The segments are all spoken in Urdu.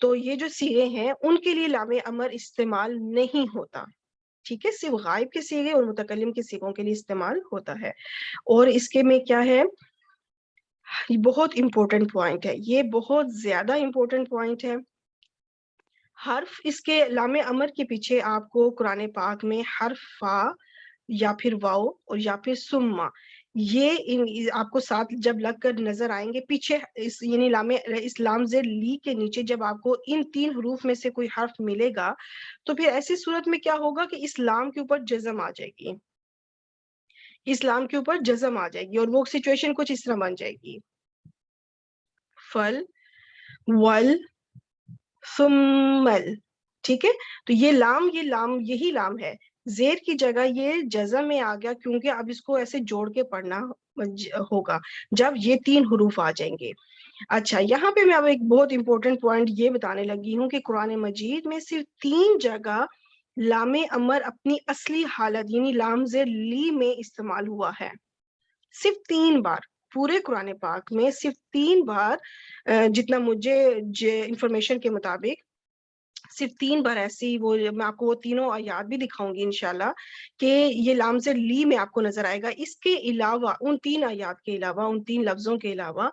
تو یہ جو صیغے ہیں ان کے لیے لام امر استعمال نہیں ہوتا، ٹھیک ہے، صرف غائب کے صیغے اور متکلم کے صیغوں کے لیے استعمال ہوتا ہے۔ اور اس کے میں کیا ہے، یہ بہت امپورٹنٹ پوائنٹ ہے، یہ بہت زیادہ امپورٹنٹ پوائنٹ ہے۔ حرف اس کے لام امر کے پیچھے آپ کو قرآن پاک میں حرف فا یا پھر واؤ اور یا پھر سما، یہ آپ کو ساتھ جب لگ کر نظر آئیں گے پیچھے، یعنی اس لام زیر لی کے نیچے جب آپ کو ان 3 حروف میں سے کوئی حرف ملے گا تو پھر ایسی صورت میں کیا ہوگا کہ اس لام کے اوپر جزم آ جائے گی، اس لام کے اوپر جزم آ جائے گی، اور وہ سچویشن کچھ اس طرح بن جائے گی، فل ول ثمل، ٹھیک ہے۔ تو یہ لام یہی لام ہے، زیر کی جگہ یہ جزم میں آ گیا کیونکہ اب اس کو ایسے جوڑ کے پڑھنا ہوگا جب یہ 3 حروف آ جائیں گے۔ اچھا، یہاں پہ میں اب ایک بہت امپورٹنٹ پوائنٹ یہ بتانے لگی ہوں کہ قرآن مجید میں صرف 3 جگہ لام امر اپنی اصلی حالت یعنی لام زیر لی میں استعمال ہوا ہے، صرف 3 بار پورے قرآن پاک میں، صرف 3 بار، جتنا مجھے انفارمیشن کے مطابق صرف 3 بار ایسی، وہ میں آپ کو وہ تینوں آیات بھی دکھاؤں گی انشاءاللہ کہ یہ لام زیر لی میں آپ کو نظر آئے گا۔ اس کے علاوہ ان 3 آیات کے علاوہ، ان 3 لفظوں کے علاوہ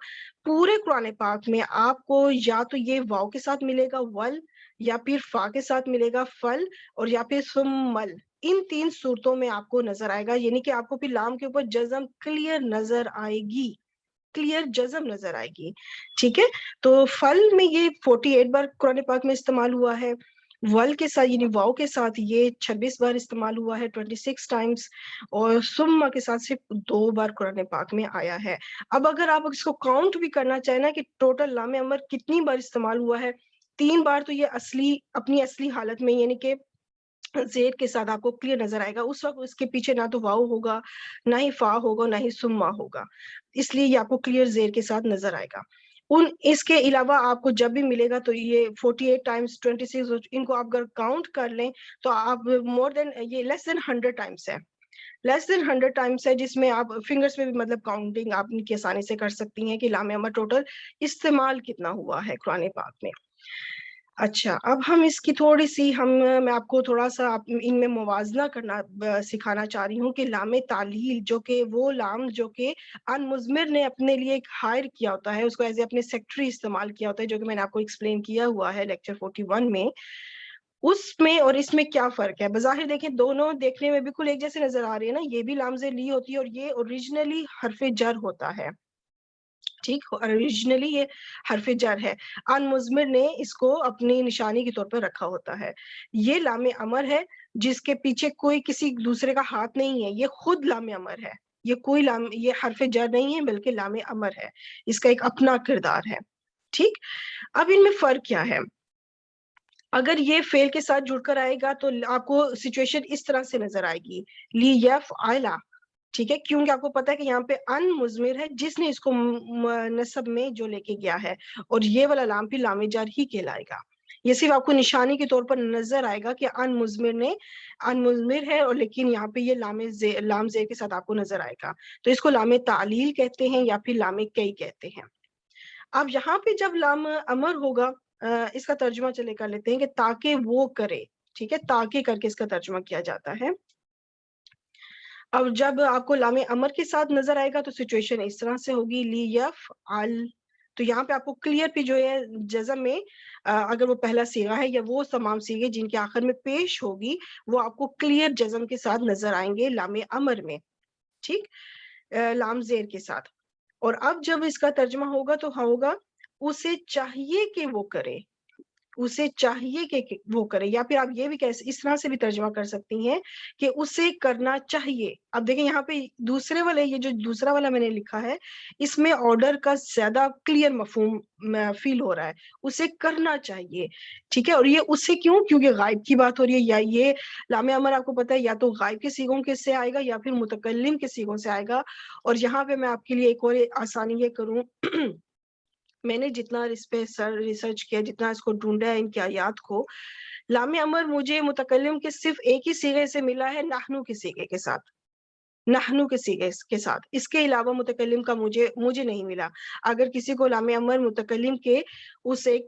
پورے قرآن پاک میں آپ کو یا تو یہ واو کے ساتھ ملے گا ول، یا پھر فا کے ساتھ ملے گا فل، اور یا پھر سمل، ان 3 صورتوں میں آپ کو نظر آئے گا، یعنی کہ آپ کو پھر لام کے اوپر جزم کلیئر نظر آئے گی، کلیئر جزم نظر آئے گی، ٹھیک ہے۔ تو فل میں یہ 48 بار قرآن پاک میں استعمال ہوا ہے، ول کے ساتھ یعنی واؤ کے ساتھ یہ 26 بار استعمال ہوا ہے، 26 ٹائمز، اور سما کے ساتھ صرف 2 بار قرآن پاک میں آیا ہے۔ اب اگر آپ اس کو کاؤنٹ بھی کرنا چاہیں نا کہ ٹوٹل لام امر کتنی بار استعمال ہوا ہے، 3 بار تو یہ اپنی اصلی حالت میں یعنی کہ زیر کے ساتھ آپ کو کلیئر نظر آئے گا، اس وقت اس کے پیچھے نہ تو واؤ ہوگا، نہ ہی فا ہوگا، نہ ہی سما ہوگا، اس لیے یہ آپ کو کلیئر زیر کے ساتھ نظر آئے گا۔ اس کے علاوہ آپ کو جب بھی ملے گا تو یہ 48 ٹائمز 26، ان کو آپ اگر کاؤنٹ کر لیں تو آپ مور دین، یہ لیس دین 100 ٹائمز ہے، لیس دین 100 ٹائمز ہے، جس میں آپ فنگرز میں بھی مطلب کاؤنٹنگ آپ کی آسانی سے کر سکتی ہیں کہ لام امر ٹوٹل استعمال کتنا ہوا ہے قرآن پاک میں۔ اچھا، اب ہم اس کی تھوڑی سی میں آپ کو تھوڑا سا ان میں موازنہ کرنا سکھانا چاہ رہی ہوں کہ لام تعلیل جو کہ وہ لام جو کہ ان مضمر نے اپنے لیے ایک ہائر کیا ہوتا ہے، اس کو ایز اے اپنے سیکٹری استعمال کیا ہوتا ہے، جو کہ میں نے آپ کو ایکسپلین کیا ہوا ہے لیکچر 41 میں، اس میں اور اس میں کیا فرق ہے۔ بظاہر دیکھیں دونوں دیکھنے میں بالکل ایک جیسے نظر آ رہے ہیں نا، یہ بھی لام زیر لی ہوتی ہے اور یہ اوریجنلی حرف جر ہوتا ہے، ٹھیک، اوریجنلی یہ حرف جر ہے، ان مضمر نے اس کو اپنی نشانی کے طور پر رکھا ہوتا ہے۔ یہ لام امر ہے جس کے پیچھے کوئی کسی دوسرے کا ہاتھ نہیں ہے، یہ خود لام امر ہے، یہ حرف جر نہیں ہے بلکہ لام امر ہے، اس کا ایک اپنا کردار ہے، ٹھیک۔ اب ان میں فرق کیا ہے، اگر یہ فعل کے ساتھ جڑ کر آئے گا تو آپ کو سچویشن اس طرح سے نظر آئے گی، لی یفعلا، ٹھیک ہے، کیونکہ آپ کو پتا ہے کہ یہاں پہ ان مضمر ہے جس نے اس کو نصب میں جو لے کے گیا ہے، اور یہ والا لام پھر لام جر ہی کہلائے گا، یہ صرف آپ کو نشانی کے طور پر نظر آئے گا کہ ان مضمر ہے، اور لیکن یہاں پہ یہ لام زیر کے ساتھ آپ کو نظر آئے گا، تو اس کو لام تعلیل کہتے ہیں یا پھر لام کئی کہتے ہیں۔ اب یہاں پہ جب لام امر ہوگا، اس کا ترجمہ چلے کر لیتے ہیں کہ تاکہ وہ کرے، ٹھیک ہے، تاکہ کر کے اس کا ترجمہ کیا جاتا ہے۔ اب جب آپ کو لام امر کے ساتھ نظر آئے گا تو سچویشن اس طرح سے ہوگی، لی یفعل، تو یہاں پہ آپ کو کلیئر پہ جو ہے جزم میں، اگر وہ پہلا صیغہ ہے یا وہ تمام صیغے جن کے آخر میں پیش ہوگی وہ آپ کو کلیئر جزم کے ساتھ نظر آئیں گے لام امر میں، ٹھیک، لام زیر کے ساتھ۔ اور اب جب اس کا ترجمہ ہوگا تو ہوگا اسے چاہیے کہ وہ کرے، اسے چاہیے کہ وہ کرے، یا پھر آپ یہ بھی اس طرح سے بھی ترجمہ کر سکتی ہیں کہ اسے کرنا چاہیے۔ اب دیکھیں یہاں پہ دوسرے والے، یہ جو دوسرا والا میں نے لکھا ہے اس میں آرڈر کا زیادہ کلیئر مفہوم فیل ہو رہا ہے، اسے کرنا چاہیے، ٹھیک ہے، اور یہ اس سے کیوں، کیونکہ غائب کی بات ہو رہی ہے، یا یہ لام امر آپ کو پتا ہے یا تو غائب کے صیغوں کے سے آئے گا یا پھر متکلم کے صیغوں سے آئے گا۔ اور یہاں پہ میں آپ کے لیے ایک اور آسانی یہ کروں، میں نے جتنا اس پہ ریسرچ کیا، جتنا اس کو ڈھونڈا ہے ان کی آیات کو، لام امر مجھے متکلم کے صرف ایک ہی صیغے سے ملا ہے، نحنو کے صیغے کے ساتھ، نحنو کے صیغے کے ساتھ، اس کے علاوہ متکلم کا مجھے نہیں ملا۔ اگر کسی کو لام امر متکلم کے اس ایک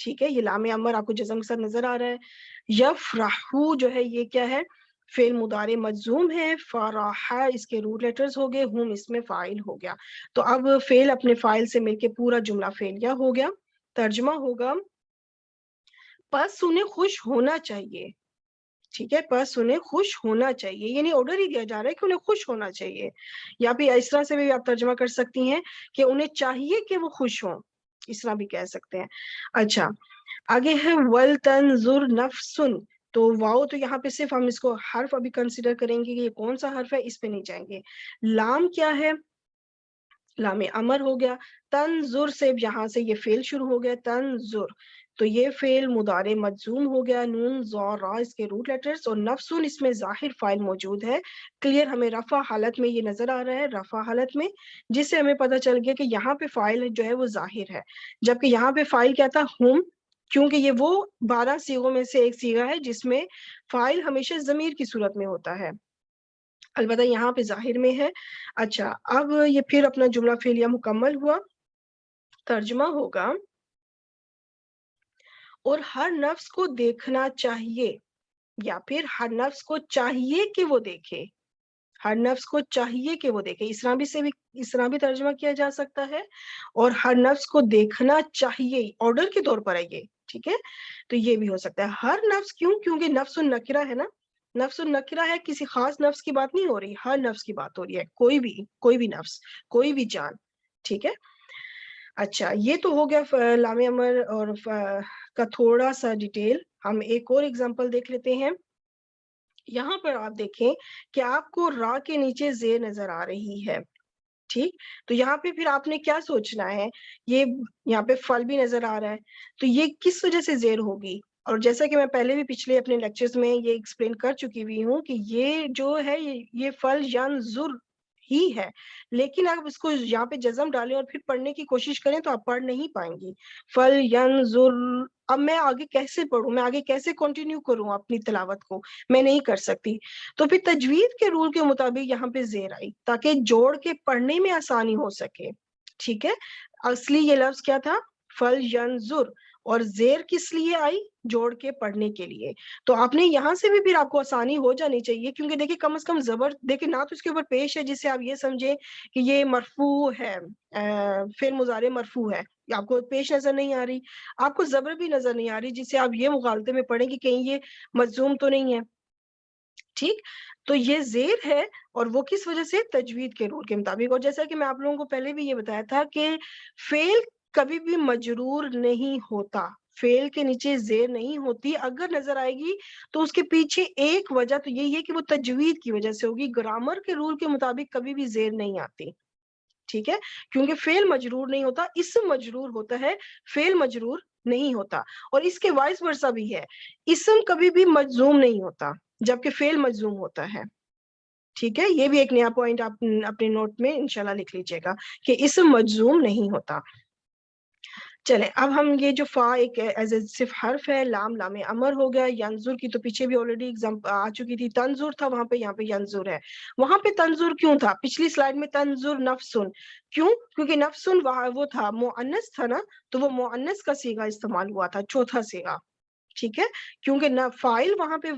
ٹھیک ہے, یہ لام امر آپ کو جزم کے ساتھ نظر آ رہا ہے. یفرحو جو ہے یہ کیا ہے, فعل مضارع مجزوم ہے. فرح اس کے روٹ لیٹرز ہو گئے, ہم اس میں فاعل ہو گیا. تو اب فعل اپنے فاعل سے مل کے پورا جملہ فعلیہ ہو گیا. ترجمہ ہوگا پس انہیں خوش ہونا چاہیے. ٹھیک ہے, پس انہیں خوش ہونا چاہیے, یعنی آرڈر ہی دیا جا رہا ہے کہ انہیں خوش ہونا چاہیے. یا پھر اس طرح سے بھی آپ ترجمہ کر سکتی ہیں کہ انہیں چاہیے کہ وہ خوش ہوں, اس طرح بھی کہہ سکتے ہیں. اچھا آگے ہے وَلْتَنْظُرْ نَفْسٌ. تو واؤ تو یہاں پہ صرف ہم اس کو حرف ابھی کنسیڈر کریں گے کہ یہ کون سا حرف ہے, اس پہ نہیں جائیں گے. لام کیا ہے, لام امر ہو گیا. تنظر سے یہاں سے یہ فعل شروع ہو گیا, تنظر, تو یہ فعل مضارع مجزوم ہو گیا. نون ظا را اس کے روٹ لیٹرز, اور نفسن اس میں ظاہر فاعل موجود ہے. کلیئر, ہمیں رفع حالت میں یہ نظر آ رہا ہے, رفع حالت میں, جس سے ہمیں پتہ چل گیا کہ یہاں پہ فاعل جو ہے وہ ظاہر ہے, جبکہ یہاں پہ فاعل کیا تھا, ہم, کیونکہ یہ وہ 12 صیغوں میں سے ایک صیغہ ہے جس میں فاعل ہمیشہ ضمیر کی صورت میں ہوتا ہے, البتہ یہاں پہ ظاہر میں ہے. اچھا اب یہ پھر اپنا جملہ فعلیہ مکمل ہوا. ترجمہ ہوگا اور ہر نفس کو دیکھنا چاہیے, یا پھر ہر نفس کو چاہیے کہ وہ دیکھے, ہر نفس کو چاہیے کہ وہ دیکھے, اس طرح بھی سے بھی اس طرح بھی ترجمہ کیا جا سکتا ہے. اور ہر نفس کو دیکھنا چاہیے, آرڈر کے طور پر ہے یہ, ٹھیک ہے, تو یہ بھی ہو سکتا ہے. ہر نفس کیوں, کیونکہ نفس النکرہ ہے نا, نفس النکرہ ہے, کسی خاص نفس کی بات نہیں ہو رہی, ہر نفس کی بات ہو رہی ہے, کوئی بھی نفس, کوئی بھی جان. ٹھیک ہے. اچھا یہ تو ہو گیا لام امر اور کا تھوڑا سا ڈیٹیل. ہم ایک اور ایگزامپل دیکھ لیتے ہیں. یہاں پر آپ دیکھیں کہ آپ کو را کے نیچے زیر نظر آ رہی ہے, ٹھیک, تو یہاں پہ پھر آپ نے کیا سوچنا ہے, یہ یہاں پہ فل بھی نظر آ رہا ہے, تو یہ کس وجہ سے زیر ہوگی. اور جیسا کہ میں پہلے بھی پچھلے اپنے لیکچرز میں یہ ایکسپلین کر چکی ہوئی ہوں کہ یہ جو ہے یہ فل ینظر ہی ہے, لیکن آپ اس کو یہاں پہ جزم ڈالیں اور پھر پڑھنے کی کوشش کریں تو آپ پڑھ نہیں پائیں گی. فل ینظر, اب میں آگے کیسے پڑھوں, میں آگے کیسے کنٹینیو کروں اپنی تلاوت کو, میں نہیں کر سکتی. تو پھر تجوید کے رول کے مطابق یہاں پہ زیر آئی تاکہ جوڑ کے پڑھنے میں آسانی ہو سکے. ٹھیک ہے, اصلی یہ لفظ کیا تھا, فل ینظر, اور زیر کس لیے آئی, جوڑ کے پڑھنے کے لیے. تو آپ نے یہاں سے بھی پھر آپ کو آسانی ہو جانی چاہیے, کیونکہ دیکھیں کم از کم زبر دیکھیں نہ تو اس کے اوپر پیش ہے جس سے آپ یہ سمجھیں کہ یہ مرفوع ہے, فعل مضارع مرفوع ہے, آپ کو پیش نظر نہیں آ رہی, آپ کو زبر بھی نظر نہیں آ رہی جس سے آپ یہ مغالطے میں پڑھیں کہ کہیں یہ مجزوم تو نہیں ہے. ٹھیک, تو یہ زیر ہے, اور وہ کس وجہ سے, تجوید کے رول کے مطابق. اور جیسا کہ میں آپ لوگوں کو پہلے بھی یہ بتایا تھا کہ فعل کبھی بھی مجرور نہیں ہوتا, فعل کے نیچے زیر نہیں ہوتی, اگر نظر آئے گی تو اس کے پیچھے ایک وجہ تو یہی ہے کہ وہ تجوید کی وجہ سے ہوگی. گرامر کے رول کے مطابق کبھی بھی زیر نہیں آتی, ٹھیک ہے, کیونکہ فعل مجرور نہیں ہوتا, اسم مجرور ہوتا ہے, فعل مجرور نہیں ہوتا. اور اس کے وائس ورثہ بھی ہے, اسم کبھی بھی مجزوم نہیں ہوتا جبکہ فعل مجزوم ہوتا ہے. ٹھیک ہے, یہ بھی ایک نیا پوائنٹ آپ اپنے نوٹ میں انشاءاللہ لکھ لیجئے گا کہ اسم مجزوم نہیں ہوتا. چلیں اب ہم یہ جو فا ایک ایز اے صرف حرف ہے, لام لام امر ہو گیا. ینظر کی تو پیچھے بھی آلریڈی ایگزام آ چکی تھی, تنظر تھا وہاں پہ, یہاں پہ ینظر ہے. وہاں پہ تنظر کیوں تھا, پچھلی سلائیڈ میں تنظر نفسن, کیوں, کیونکہ نفسن وہ تھا مؤنث تھا نا, تو وہ مؤنث کا صیغہ استعمال ہوا تھا, چوتھا صیغہ. ٹھیک ہے, کیونکہ فاعل وہاں پہ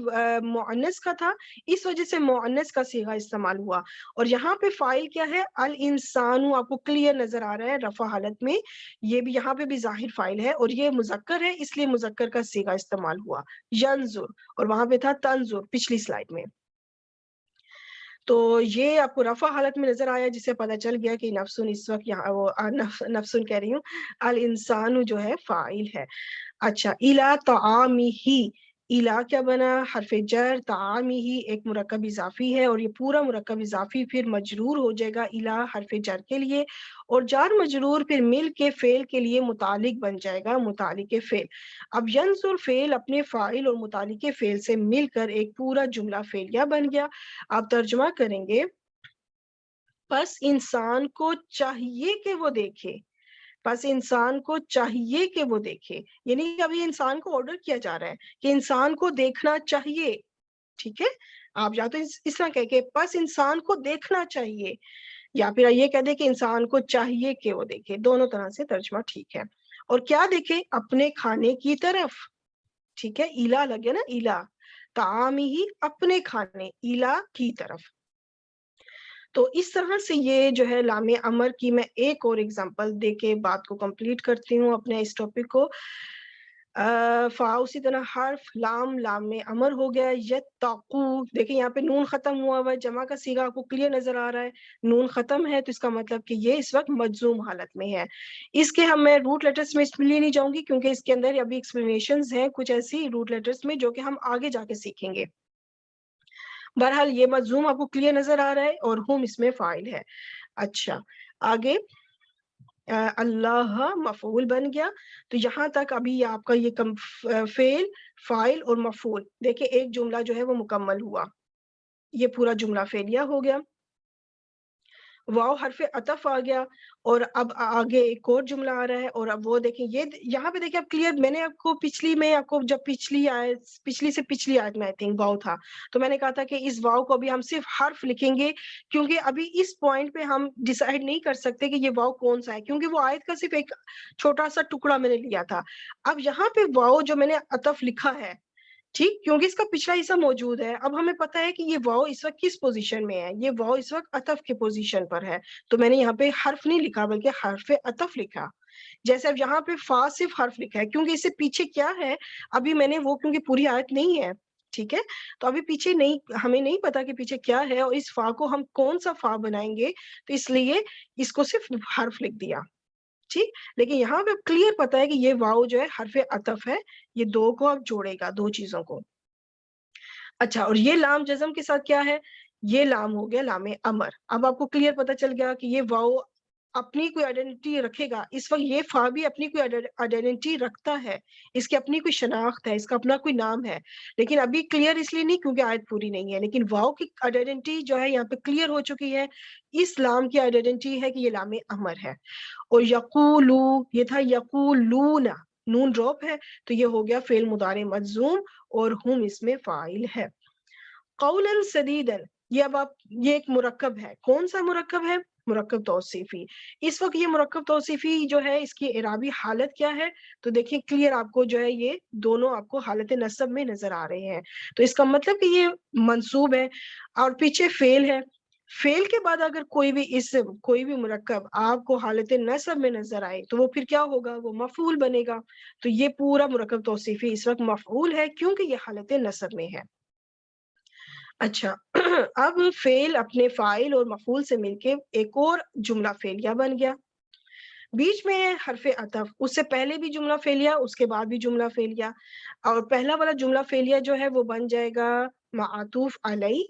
مؤنث کا تھا, اس وجہ سے مؤنث کا صیغہ استعمال ہوا. اور یہاں پہ فاعل کیا ہے, الانسان, آپ کو کلیئر نظر آ رہا ہے رفع حالت میں, یہ بھی یہاں پہ بھی ظاہر فاعل ہے, اور یہ مذکر ہے اس لیے مذکر کا صیغہ استعمال ہوا ینظر, اور وہاں پہ تھا تنظر پچھلی سلائیڈ میں. تو یہ آپ کو رفع حالت میں نظر آیا, جس سے پتہ چل گیا کہ نفسن اس وقت یہاں وہ نفسن کہہ رہی ہوں, الانسان جو ہے فاعل ہے. اچھا, الا طعامہ, الا کیا بنا, حرف جر, طعامہ ایک مرکب اضافی ہے, اور یہ پورا مرکب اضافی پھر مجرور ہو جائے گا الا حرف جر کے لیے, اور جار مجرور پھر مل کے فعل کے لیے متعلق بن جائے گا, متعلق فعل. اب ینظر فعل اپنے فاعل اور متعلق فعل سے مل کر ایک پورا جملہ فعلیہ بن گیا. آپ ترجمہ کریں گے, بس انسان کو چاہیے کہ وہ دیکھے, بس انسان کو چاہیے کہ وہ دیکھے, یعنی ابھی انسان کو آرڈر کیا جا رہا ہے کہ انسان کو دیکھنا چاہیے. ٹھیک ہے, آپ یا تو اس طرح کہہ کے بس انسان کو دیکھنا چاہیے, یا پھر یہ کہہ دے کہ انسان کو چاہیے کہ وہ دیکھے, دونوں طرح سے ترجمہ ٹھیک ہے. اور کیا دیکھیں اپنے کھانے کی طرف, ٹھیک ہے, ایلا لگ گیا نا, ایلا تعامی ہی اپنے کھانے, ایلا کی طرف. تو اس طرح سے یہ جو ہے لام امر کی میں ایک اور ایگزامپل دے کے بات کو کمپلیٹ کرتی ہوں اپنے اس ٹاپک کو. فا اسی طرح حرف لام, لام میں امر ہو گیا. یتقو, دیکھیں یہاں پہ نون ختم ہوا ہوا ہے, جمع کا صیغہ آپ کو کلیئر نظر آ رہا ہے, نون ختم ہے تو اس کا مطلب کہ یہ اس وقت مجزوم حالت میں ہے. اس کے میں روٹ لیٹرز میں اس لیے نہیں جاؤں گی کیونکہ اس کے اندر ابھی ایکسپلینیشنز ہیں کچھ ایسی روٹ لیٹرز میں جو کہ ہم آگے جا کے سیکھیں گے. بہرحال یہ مجزوم آپ کو کلیئر نظر آ رہا ہے اور ہم اس میں فاعل ہے. اچھا آگے اللہ مفعول بن گیا. تو یہاں تک ابھی آپ کا یہ فعل, فاعل اور مفعول, دیکھیں ایک جملہ جو ہے وہ مکمل ہوا, یہ پورا جملہ فعلیہ ہو گیا. واو حرف عطف آ گیا اور اب آگے ایک اور جملہ آ رہا ہے, اور اب وہ دیکھیں یہ یہاں پہ دیکھیں اب کلیئر, میں نے آپ کو جب پچھلی سے پچھلی آیت میں آئی تھنک واو تھا, تو میں نے کہا تھا کہ اس واو کو ابھی ہم صرف حرف لکھیں گے کیونکہ ابھی اس پوائنٹ پہ ہم ڈیسائیڈ نہیں کر سکتے کہ یہ واو کون سا ہے, کیونکہ وہ آیت کا صرف ایک چھوٹا سا ٹکڑا میں نے لیا تھا. اب یہاں پہ واو جو میں نے عطف لکھا ہے, ٹھیک, کیونکہ اس کا پچھلا حصہ موجود ہے, اب ہمیں پتا ہے کہ یہ واو اس وقت کس پوزیشن میں ہے, یہ واو اس وقت عطف کے پوزیشن پر ہے, تو میں نے یہاں پہ حرف نہیں لکھا بلکہ حرف عطف لکھا. جیسے اب یہاں پہ فا صرف حرف لکھا ہے کیونکہ اس سے پیچھے کیا ہے ابھی میں نے وہ, کیونکہ پوری آیت نہیں ہے, ٹھیک ہے, تو ابھی پیچھے نہیں, ہمیں نہیں پتا کہ پیچھے کیا ہے اور اس فا کو ہم کون سا فا بنائیں گے, تو اس لیے اس کو صرف حرف لکھ دیا, ٹھیک. لیکن یہاں پہ کلیئر پتا ہے کہ یہ واو جو ہے حرف عطف ہے, یہ دو کو اب جوڑے گا, دو چیزوں کو. اچھا, اور یہ لام جزم کے ساتھ کیا ہے, یہ لام ہو گیا لام امر. اب آپ کو کلیئر پتا چل گیا کہ یہ واو اپنی کوئی آئیڈینٹی رکھے گا. اس وقت یہ فا بھی اپنی کوئی آئیڈینٹی رکھتا ہے, اس کی اپنی کوئی شناخت ہے, اس کا اپنا کوئی نام ہے, لیکن ابھی کلیئر اس لیے نہیں کیونکہ آیت پوری نہیں ہے, لیکن واو کی آئیڈینٹی جو ہے یہاں پہ کلیئر ہو چکی ہے. اس لام کی آئیڈینٹی ہے کہ یہ لام امر ہے. اور یقولو, یہ تھا یقولون, نون ڈراپ ہے تو یہ ہو گیا فعل مضارع مجزوم اور ہم اس میں فاعل ہے. قولا سدیدا, یہ اب آپ, یہ ایک مرکب ہے, کون سا مرکب ہے, مرکب توصیفی. اس وقت یہ مرکب توصیفی جو ہے اس کی اعرابی حالت کیا ہے, تو دیکھیں کلیئر آپ کو جو ہے یہ دونوں آپ کو حالت نصب میں نظر آ رہے ہیں. تو اس کا مطلب کہ یہ منصوب ہے اور پیچھے فعل ہے. فعل کے بعد اگر کوئی بھی اسم, کوئی بھی مرکب آپ کو حالت نصب میں نظر آئے تو وہ پھر کیا ہوگا, وہ مفعول بنے گا. تو یہ پورا مرکب توصیفی اس وقت مفعول ہے کیونکہ یہ حالت نصب میں ہے. اچھا, اب فعل اپنے فاعل اور مفعول سے مل کے ایک اور جملہ فعلیہ بن گیا. بیچ میں ہے حرف عطف, اس سے پہلے بھی جملہ فعلیہ, اس کے بعد بھی جملہ فعلیہ, اور پہلا والا جملہ فعلیہ جو ہے وہ بن جائے گا معطوف علیہ,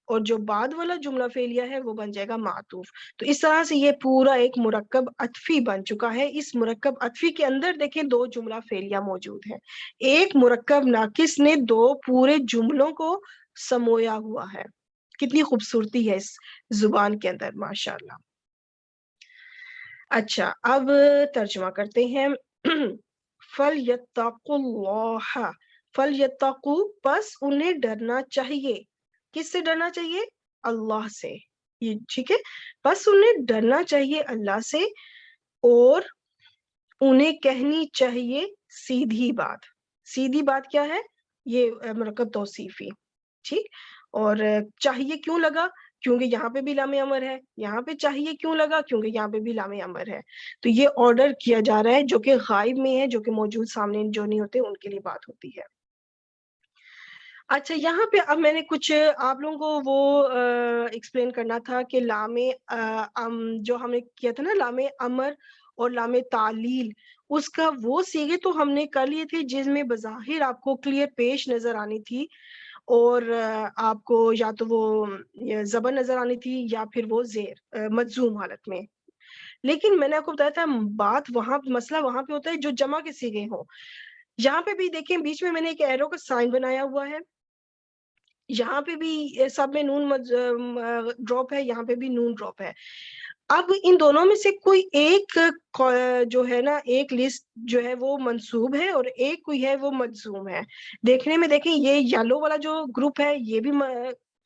اور جو بعد والا جملہ فعلیہ ہے وہ بن جائے گا معطوف. تو اس طرح سے یہ پورا ایک مرکب عطفی بن چکا ہے. اس مرکب عطفی کے اندر دیکھیں دو جملہ فعلیہ موجود ہیں, ایک مرکب ناقص نے دو پورے جملوں کو سمویا ہوا ہے. کتنی خوبصورتی ہے اس زبان کے اندر, ماشاءاللہ. اچھا, اب ترجمہ کرتے ہیں. فَلْيَتَّقُوا اللَّهَ, فَلْيَتَّقُوا, پس انہیں ڈرنا چاہیے. کس سے ڈرنا چاہیے, اللہ سے. یہ ٹھیک ہے, بس انہیں ڈرنا چاہیے اللہ سے, اور انہیں کہنی چاہیے سیدھی بات. سیدھی بات کیا ہے, یہ مرکب توصیفی, ٹھیک. اور چاہیے کیوں لگا, کیونکہ یہاں پہ بھی لام امر ہے. یہاں پہ چاہیے کیوں لگا, کیونکہ یہاں پہ بھی لام امر ہے. تو یہ آرڈر کیا جا رہا ہے جو کہ غائب میں ہے, جو کہ موجود سامنے جو نہیں ہوتے ان کے لیے بات ہوتی ہے. اچھا, یہاں پہ اب میں نے کچھ آپ لوگوں کو وہ ایکسپلین کرنا تھا کہ لام جو ہم نے کیا تھا نا, لام امر اور لام تعلیل, اس کا وہ صیغے تو ہم نے کر لیے تھے جس میں بظاہر آپ کو کلیئر پیش نظر آنی تھی, اور آپ کو یا تو وہ زبر نظر آنی تھی یا پھر وہ زیر مجزوم حالت میں. لیکن میں نے آپ کو بتایا تھا بات وہاں, مسئلہ وہاں پہ ہوتا ہے جو جمع کے صیغے ہوں. یہاں پہ بھی دیکھیں بیچ میں نے ایک ایرو کا سائن بنایا ہوا ہے, یہاں پہ بھی سب میں نون ڈراپ ہے, یہاں پہ بھی نون ڈراپ ہے. اب ان دونوں میں سے کوئی ایک جو ہے نا, ایک لسٹ جو ہے وہ منصوب ہے اور ایک کوئی ہے وہ مجزوم ہے. دیکھنے میں دیکھیں یہ یلو والا جو گروپ ہے یہ بھی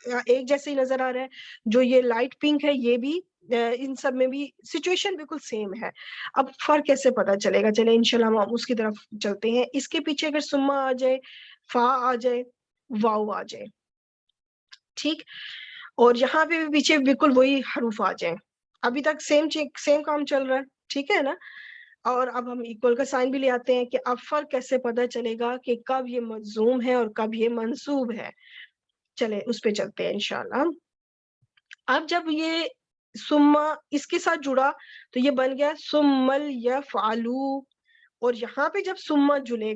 ایک جیسے ہی نظر آ رہا ہے. جو یہ لائٹ پنک ہے یہ بھی ان سب میں بھی سچویشن بالکل سیم ہے. اب فرق کیسے پتا چلے گا؟ چلے انشاءاللہ ہم اس کی طرف چلتے ہیں. اس کے پیچھے اگر سما آ جائے، فا آ جائے، واو آ جائے، ٹھیک، اور یہاں پہ بھی پیچھے بالکل وہی حروف آ جائیں، ابھی تک سیم کام چل رہا ہے، ٹھیک ہے نا. اور اب ہم ایکول کا سائن بھی لے آتے ہیں کہ اب فرق کیسے پتا چلے گا کہ کب یہ مجزوم ہے اور کب یہ منصوب ہے. چلے اس پہ چلتے ہیں انشاءاللہ. اب جب یہ سما اس کے ساتھ جڑا تو یہ بن گیا سمل یفعلو، اور یہاں پہ جب سما جڑے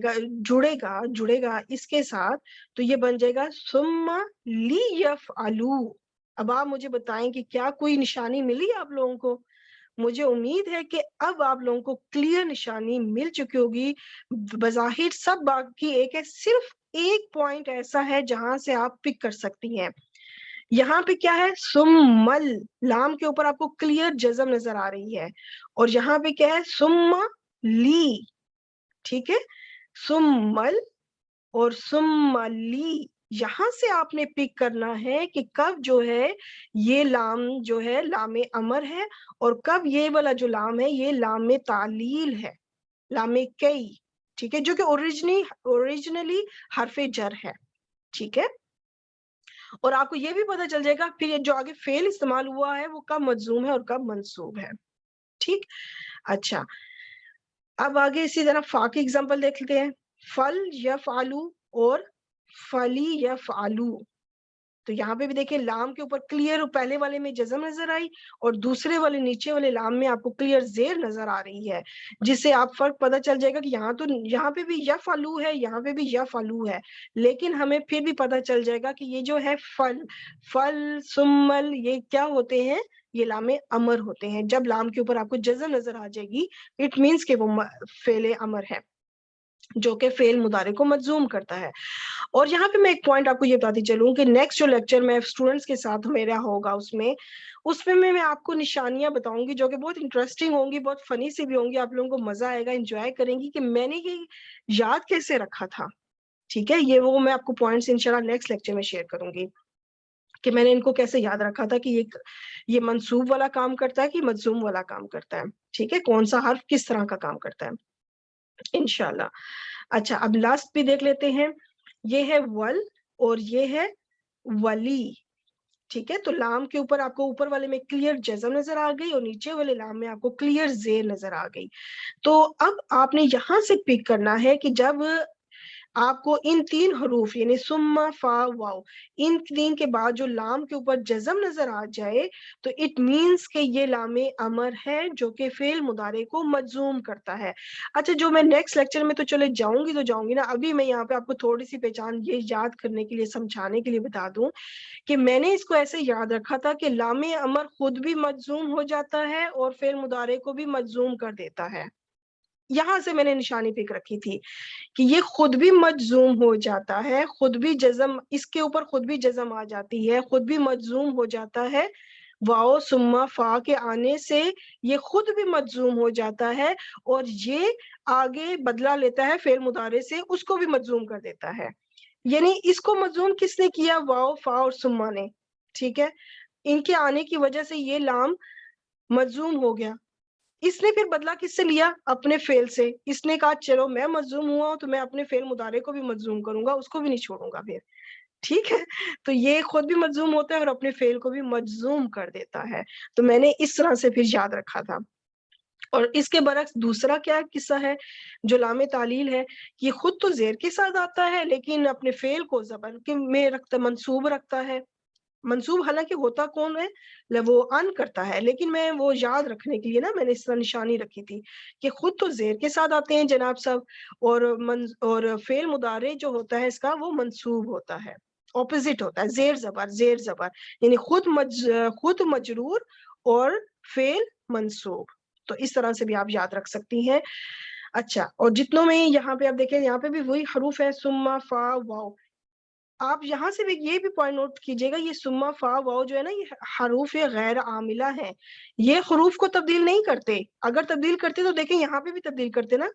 گا اس کے ساتھ تو یہ بن جائے گا سما لی یفعلو. اب آپ مجھے بتائیں کہ کیا کوئی نشانی ملی آپ لوگوں کو؟ مجھے امید ہے کہ اب آپ لوگوں کو کلیئر نشانی مل چکی ہوگی. بظاہر سب باقی ایک ہے، صرف ایک پوائنٹ ایسا ہے جہاں سے آپ پک کر سکتی ہیں. یہاں پہ کیا ہے؟ سمل، لام کے اوپر آپ کو کلیئر جزم نظر آ رہی ہے، اور یہاں پہ کیا ہے؟ سما لی، ٹھیک ہے، سمل اور سما لی. یہاں سے آپ نے پک کرنا ہے کہ کب جو ہے یہ لام جو ہے لام امر ہے، اور کب یہ والا جو لام ہے یہ لام تعلیل ہے، لام کئی، ٹھیک ہے، جو کہ اوریجنلی حرف جر ہے، ٹھیک ہے. اور آپ کو یہ بھی پتا چل جائے گا پھر یہ جو آگے فعل استعمال ہوا ہے وہ کب مجزوم ہے اور کب منصوب ہے، ٹھیک. اچھا، اب آگے اسی طرح فا کی اگزامپل دیکھ لیتے ہیں. فل یفعلو اور فلی یفعلو. تو یہاں پہ بھی دیکھیں لام کے اوپر کلیئر پہلے والے میں جزم نظر آئی، اور دوسرے والے نیچے والے لام میں آپ کو کلیئر زیر نظر آ رہی ہے، جس سے آپ فرق پتہ چل جائے گا کہ یہاں پہ بھی یفعلو ہے، یہاں پہ بھی یفعلو ہے، لیکن ہمیں پھر بھی پتہ چل جائے گا کہ یہ جو ہے فل سمل یہ کیا ہوتے ہیں؟ یہ لام امر ہوتے ہیں. جب لام کے اوپر آپ کو جزم نظر آ جائے گی اٹ مینس کہ وہ فعل امر ہے جو کہ فعل مضارع کو مجزوم کرتا ہے. اور یہاں پہ میں ایک پوائنٹ آپ کو یہ بتاتی چلوں کہ نیکسٹ جو لیکچر میں اسٹوڈنٹس کے ساتھ میرا ہوگا اس میں آپ کو نشانیاں بتاؤں گی جو کہ بہت انٹرسٹنگ ہوں گی، بہت فنی سی بھی ہوں گی، آپ لوگوں کو مزہ آئے گا، انجوائے کریں گی کہ میں نے یہ یاد کیسے رکھا تھا، ٹھیک ہے. یہ وہ میں آپ کو پوائنٹس انشاءاللہ نیکسٹ لیکچر میں شیئر کروں گی کہ میں نے ان کو کیسے یاد رکھا تھا کہ یہ منصوب والا کام کرتا ہے کہ مجزوم والا کام کرتا ہے، ٹھیک ہے، کون سا حرف کس طرح کا کام کرتا ہے انشاءاللہ. اچھا، اب لاسٹ بھی دیکھ لیتے ہیں. یہ ہے ول اور یہ ہے ولی، ٹھیک ہے. تو لام کے اوپر آپ کو اوپر والے میں کلیئر جزم نظر آ گئی اور نیچے والے لام میں آپ کو کلیئر زیر نظر آ گئی. تو اب آپ نے یہاں سے پک کرنا ہے کہ جب آپ کو ان تین حروف یعنی سما فا واو ان تین کے بعد جو لام کے اوپر جزم نظر آ جائے تو اٹ مینس کہ یہ لام امر ہے جو کہ فعل مضارع کو مجزوم کرتا ہے. اچھا، جو میں نیکسٹ لیکچر میں تو چلے جاؤں گی نا، ابھی میں یہاں پہ آپ کو تھوڑی سی پہچان یہ یاد کرنے کے لیے سمجھانے کے لیے بتا دوں کہ میں نے اس کو ایسے یاد رکھا تھا کہ لام امر خود بھی مجزوم ہو جاتا ہے اور فعل مضارع کو بھی مجزوم کر دیتا ہے. یہاں سے میں نے نشانی پک رکھی تھی کہ یہ خود بھی مجزوم ہو جاتا ہے، خود بھی جزم اس کے اوپر خود بھی جزم آ جاتی ہے، خود بھی مجزوم ہو جاتا ہے، واو سما فا کے آنے سے یہ خود بھی مجزوم ہو جاتا ہے، اور یہ آگے بدلہ لیتا ہے فعل مضارع سے، اس کو بھی مجزوم کر دیتا ہے. یعنی اس کو مجزوم کس نے کیا؟ واو فا اور سما نے، ٹھیک ہے. ان کے آنے کی وجہ سے یہ لام مجزوم ہو گیا. اس نے پھر بدلہ کس سے لیا؟ اپنے فعل سے. اس نے کہا چلو میں مجزوم ہوا ہوں تو میں اپنے فعل مضارع کو بھی مجزوم کروں گا، اس کو بھی نہیں چھوڑوں گا پھر، ٹھیک ہے. تو یہ خود بھی مجزوم ہوتا ہے اور اپنے فعل کو بھی مجزوم کر دیتا ہے. تو میں نے اس طرح سے پھر یاد رکھا تھا. اور اس کے برعکس دوسرا کیا قصہ ہے جو لام تعلیل ہے، یہ خود تو زیر کے ساتھ آتا ہے لیکن اپنے فعل کو زبر میں رکھتا، منصوب رکھتا ہے. منصوب حالانکہ ہوتا کون ہے؟ وہ ان کرتا ہے، لیکن میں وہ یاد رکھنے کے لیے نا میں نے اس طرح نشانی رکھی تھی کہ خود تو زیر کے ساتھ آتے ہیں جناب سب، اور فعل مضارع جو ہوتا ہے اس کا وہ منصوب ہوتا ہے، اپوزٹ ہوتا ہے، زیر زبر یعنی خود مجرور اور فعل منصوب. تو اس طرح سے بھی آپ یاد رکھ سکتی ہیں. اچھا، اور جتنوں میں یہاں پہ آپ دیکھیں یہاں پہ بھی وہی حروف ہے سما فا واو. آپ یہاں سے بھی یہ بھی پوائنٹ نوٹ کیجئے گا، یہ سما فا واو جو ہے نا یہ حروف غیر عاملہ ہیں، یہ حروف کو تبدیل نہیں کرتے. اگر تبدیل کرتے تو دیکھیں یہاں پہ بھی تبدیل کرتے نا،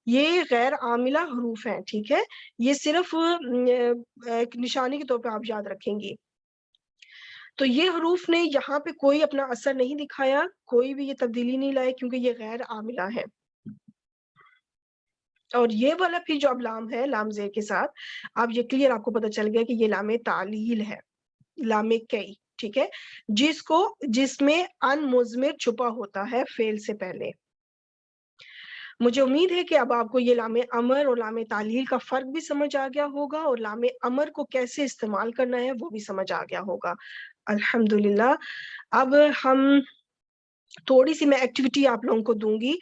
یہ غیر عاملہ حروف ہیں، ٹھیک ہے. یہ صرف ایک نشانی کے طور پہ آپ یاد رکھیں گی. تو یہ حروف نے یہاں پہ کوئی اپنا اثر نہیں دکھایا، کوئی بھی یہ تبدیلی نہیں لائے، کیونکہ یہ غیر عاملہ ہے. اور یہ والا پھر جو اب لام ہے، لام زیر کے ساتھ، اب یہ کلیئر آپ کو پتہ چل گیا کہ یہ لام تعلیل ہے، لام کئی، ٹھیک ہے، جس میں ان مضمر چھپا ہوتا ہے فعل سے پہلے. مجھے امید ہے کہ اب آپ کو یہ لام امر اور لام تعلیل کا فرق بھی سمجھ آ گیا ہوگا، اور لام امر کو کیسے استعمال کرنا ہے وہ بھی سمجھ آ گیا ہوگا. الحمدللہ. اب ہم تھوڑی سی میں ایکٹیویٹی آپ لوگوں کو دوں گی.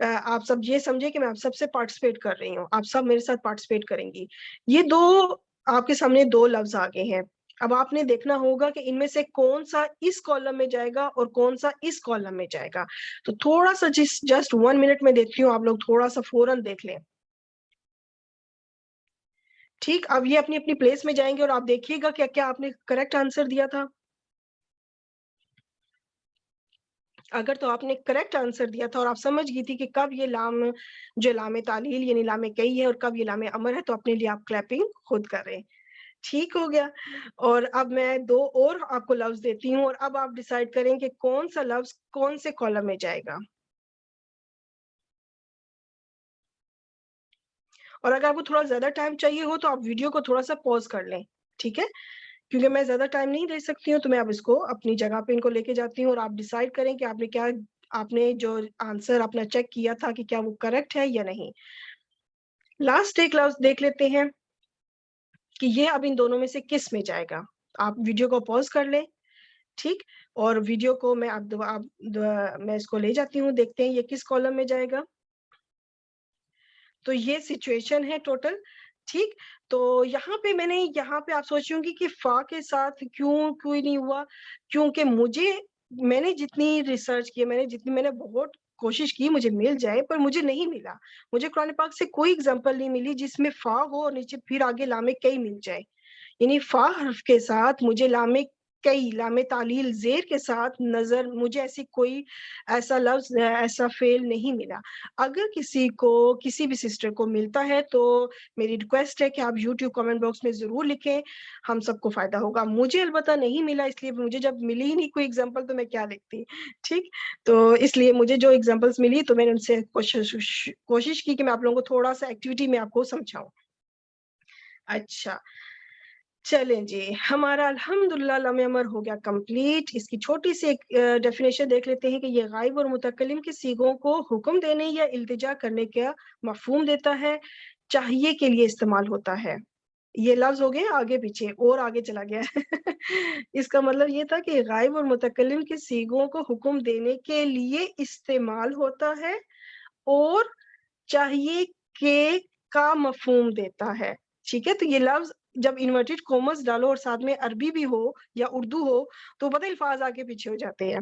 آپ سب یہ سمجھے کہ میں آپ سب سے پارٹیسپیٹ کر رہی ہوں، آپ سب میرے ساتھ پارٹیسپیٹ کریں گی. یہ دو آپ کے سامنے دو لفظ آگے ہیں. اب آپ نے دیکھنا ہوگا کہ ان میں سے کون سا اس کالم میں جائے گا اور کون سا اس کالم میں جائے گا. تو تھوڑا سا جسٹ 1 منٹ میں دیکھتی ہوں، آپ لوگ تھوڑا سا فوراً دیکھ لیں. ٹھیک، اب یہ اپنی اپنی پلیس میں جائیں گے اور آپ دیکھیے گا کہ کیا آپ نے کریکٹ آنسر دیا تھا. اگر تو آپ نے کریکٹ آنسر دیا تھا اور آپ سمجھ گئی تھی کہ کب یہ لام جو لام تعلیل یعنی لام کئی ہے اور کب یہ لام امر ہے، تو اپنے لیے آپ کلیپنگ خود کر رہے ہیں. ٹھیک ہو گیا. اور اب میں 2 اور آپ کو لفظ دیتی ہوں، اور اب آپ ڈیسائیڈ کریں کہ کون سا لفظ کون سے کالم میں جائے گا. اور اگر آپ کو تھوڑا زیادہ ٹائم چاہیے ہو تو آپ ویڈیو کو تھوڑا سا پوز کر لیں، ٹھیک ہے، کیونکہ میں زیادہ ٹائم نہیں دے سکتی ہوں. تو میں اب اس کو اپنی جگہ پہ ان کو لے کے جاتی ہوں، اور آپ ڈیسائیڈ کریں کہ آپ نے جو آنسر اپنا چیک کیا تھا کہ کیا وہ کریکٹ ہے یا نہیں. لاسٹ ایک لفظ دیکھ لیتے ہیں کہ یہ اب ان دونوں میں سے کس میں جائے گا. آپ ویڈیو کو پوز کر لیں، ٹھیک، اور ویڈیو کو میں میں اس کو لے جاتی ہوں، دیکھتے ہیں یہ کس کالم میں جائے گا. تو یہ سچویشن ہے ٹوٹل. ٹھیک، تو یہاں پہ آپ سوچ رہی ہوں گی کہ فا کے ساتھ کیوں کوئی نہیں ہوا، کیونکہ میں نے جتنی ریسرچ کی، میں نے بہت کوشش کی مجھے مل جائے، پر مجھے نہیں ملا. مجھے قرآن پاک سے کوئی اگزامپل نہیں ملی جس میں فا ہو اور نیچے پھر آگے لام کئی مل جائے. یعنی فا حرف کے ساتھ مجھے لام کئی، لام تعلیل زیر کے ساتھ مجھے ایسا لفظ، ایسا فعل نہیں ملا. اگر کسی بھی سسٹر کو ملتا ہے تو میری ریکویسٹ ہے کہ آپ یوٹیوب کامنٹ باکس میں ضرور لکھیں، ہم سب کو فائدہ ہوگا. مجھے البتہ نہیں ملا، اس لیے مجھے جب ملی ہی نہیں کوئی اگزامپل تو میں کیا لکھتی. ٹھیک، تو اس لیے مجھے جو اگزامپلس ملی تو میں نے ان سے کوشش کی کہ میں آپ لوگوں کو تھوڑا سا ایکٹیویٹی میں آپ کو سمجھاؤں. اچھا چلیں جی، ہمارا الحمدللہ لام امر ہو گیا کمپلیٹ. اس کی چھوٹی سی ایک ڈیفینیشن دیکھ لیتے ہیں کہ یہ غائب اور متکلم کے صیغوں کو حکم دینے یا التجا کرنے کا مفہوم دیتا ہے، چاہیے کے لیے استعمال ہوتا ہے. یہ لفظ ہو گئے آگے پیچھے اور آگے چلا گیا. اس کا مطلب یہ تھا کہ غائب اور متکلم کے صیغوں کو حکم دینے کے لیے استعمال ہوتا ہے اور چاہیے کے کا مفہوم دیتا ہے. ٹھیک ہے، تو یہ لفظ جب انورٹڈ کومس ڈالو اور ساتھ میں عربی بھی ہو یا اردو ہو تو پتہ الفاظ آگے پیچھے ہو جاتے ہیں،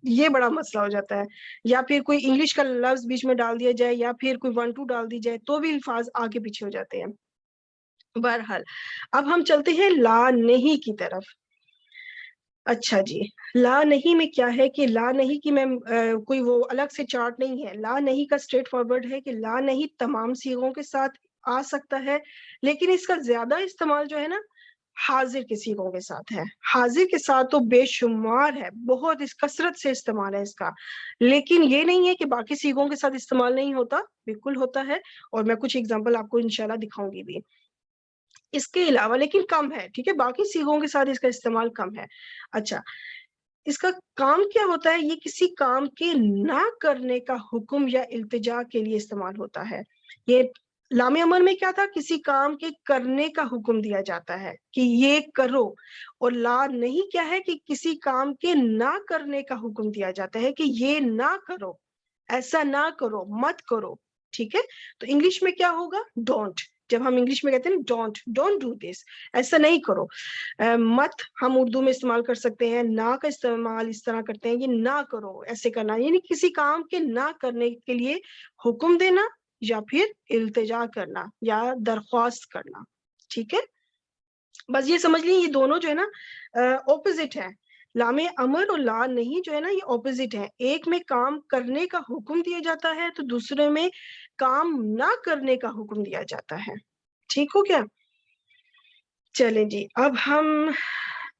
یہ بڑا مسئلہ ہو جاتا ہے. یا پھر کوئی انگلش کا لفظ بیچ میں ڈال دیا جائے یا پھر کوئی 1 2 ڈال دی جائے تو بھی الفاظ آگے پیچھے ہو جاتے ہیں. بہرحال اب ہم چلتے ہیں لا نہیں کی طرف. اچھا جی، لا نہیں میں کیا ہے کہ لا نہیں کی میں کوئی وہ الگ سے چارٹ نہیں ہے. لا نہیں کا اسٹریٹ فارورڈ ہے کہ لا نہیں تمام صیغوں کے ساتھ آ سکتا ہے، لیکن اس کا زیادہ استعمال جو ہے نا حاضر کے صیغوں کے ساتھ ہے. حاضر کے ساتھ تو بے شمار ہے، بہت اس کثرت سے استعمال ہے اس کا. لیکن یہ نہیں ہے کہ باقی صیغوں کے ساتھ استعمال نہیں ہوتا، بالکل ہوتا ہے، اور میں کچھ اگزامپل آپ کو انشاءاللہ دکھاؤں گی بھی. اس کے علاوہ لیکن کم ہے، ٹھیک ہے، باقی صیغوں کے ساتھ اس کا استعمال کم ہے. اچھا، اس کا کام کیا ہوتا ہے؟ یہ کسی کام کے نہ کرنے کا حکم یا التجا کے لیے استعمال ہوتا ہے. یہ لام امر میں کیا تھا؟ کسی کام کے کرنے کا حکم دیا جاتا ہے کہ یہ کرو. اور لا نہیں کیا ہے کہ کسی کام کے نہ کرنے کا حکم دیا جاتا ہے کہ یہ نہ کرو، ایسا نہ کرو، مت کرو. ٹھیک ہے، تو انگلش میں کیا ہوگا؟ ڈونٹ. جب ہم انگلش میں کہتے ہیں ڈونٹ ڈو دس، ایسا نہیں کرو. مت ہم اردو میں استعمال کر سکتے ہیں، نہ کا استعمال اس طرح کرتے ہیں یہ نہ کرو، ایسے کرنا، یعنی کسی کام کے نہ کرنے کے لیے حکم دینا یا پھر التجا کرنا یا درخواست کرنا. ٹھیک ہے، بس یہ سمجھ لیں یہ دونوں جو ہے نا اپوزٹ ہے. لام امر اور لا نہیں جو ہے نا یہ اپوزٹ ہے. ایک میں کام کرنے کا حکم دیا جاتا ہے تو دوسرے میں کام نہ کرنے کا حکم دیا جاتا ہے. ٹھیک ہو گیا؟ چلیں جی، اب ہم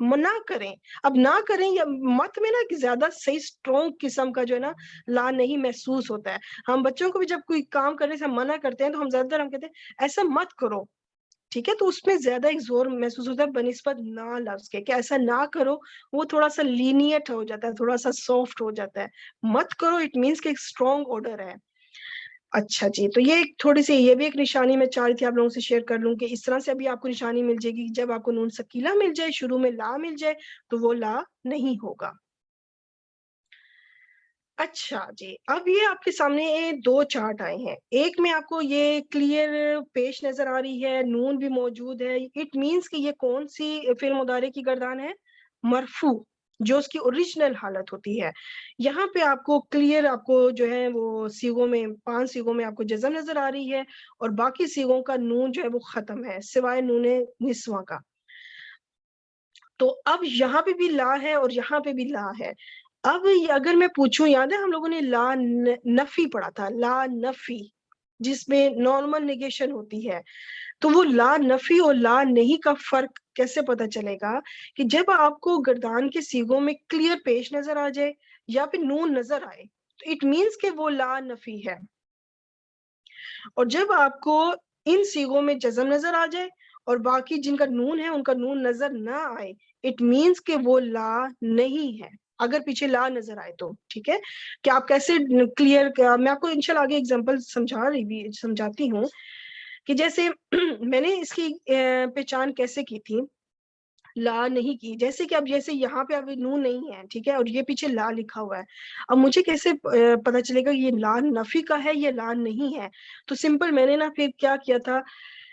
نہ کریں. اب نہ کریں یا مت میں نا کہ زیادہ صحیح اسٹرانگ قسم کا جو ہے نا لا نہیں محسوس ہوتا ہے. ہم بچوں کو بھی جب کوئی کام کرنے سے منع کرتے ہیں تو ہم زیادہ تر ہم کہتے ہیں ایسا مت کرو, ٹھیک ہے, تو اس میں زیادہ ایک زور محسوس ہوتا ہے بنسبت نہ لفظ کے, کہ ایسا نہ کرو, وہ تھوڑا سا لینیٹ ہو جاتا ہے, تھوڑا سا سافٹ ہو جاتا ہے. مت کرو اٹ مینس کہ ایک اسٹرانگ آرڈر ہے. اچھا جی, تو یہ تھوڑی سی یہ بھی ایک نشانی میں چاہ رہی تھی آپ لوگوں سے شیئر کر لوں کہ اس طرح سے ابھی آپ کو نشانی مل جائے گی. جب آپ کو نون سکیلا مل جائے, شروع میں لا مل جائے, تو وہ لا نہیں ہوگا. اچھا جی, اب یہ آپ کے سامنے دو چارٹ آئے ہیں. ایک میں آپ کو یہ کلیئر پیش نظر آ رہی ہے, نون بھی موجود ہے. اٹ مینس کہ یہ کون سی فعل مضارع کی گردان ہے؟ مرفوع, جو اس کی اوریجنل حالت ہوتی ہے. یہاں پہ آپ کو کلیئر آپ کو جو ہے وہ سیغوں میں 5 سیغوں میں آپ کو جزم نظر آ رہی ہے, اور باقی سیغوں کا نون جو ہے وہ ختم ہے سوائے نون نسواں کا. تو اب یہاں پہ بھی لا ہے اور یہاں پہ بھی لا ہے. اب اگر میں پوچھوں, یاد ہے ہم لوگوں نے لا نفی پڑھا تھا, لا نفی جس میں نارمل نیگیشن ہوتی ہے. تو وہ لا نفی اور لا نہیں کا فرق کیسے پتا چلے گا؟ کہ جب آپ کو گردان کے سیغوں میں کلیئر پیش نظر آ جائے یا پھر نون نظر آئے تو اٹ مینس کہ وہ لا نفی ہے. اور جب آپ کو ان سیغوں میں جزم نظر آ جائے اور باقی جن کا نون ہے ان کا نون نظر نہ آئے, اٹ مینس کہ وہ لا نہیں ہے, اگر پیچھے لا نظر آئے تو. ٹھیک ہے, کہ آپ کیسے کلیئر, میں آپ کو انشاءاللہ آگے اگزامپل سمجھاتی ہوں کہ جیسے میں نے اس کی پہچان کیسے کی تھی, لا نہیں کی. جیسے کہ اب جیسے یہاں پہ ابھی نون نہیں ہے, ٹھیک ہے, اور یہ پیچھے لا لکھا ہوا ہے. اب مجھے کیسے پتا چلے گا یہ لا نفی کا ہے یہ لا نہیں ہے؟ تو سمپل میں نے نا پھر کیا کیا تھا,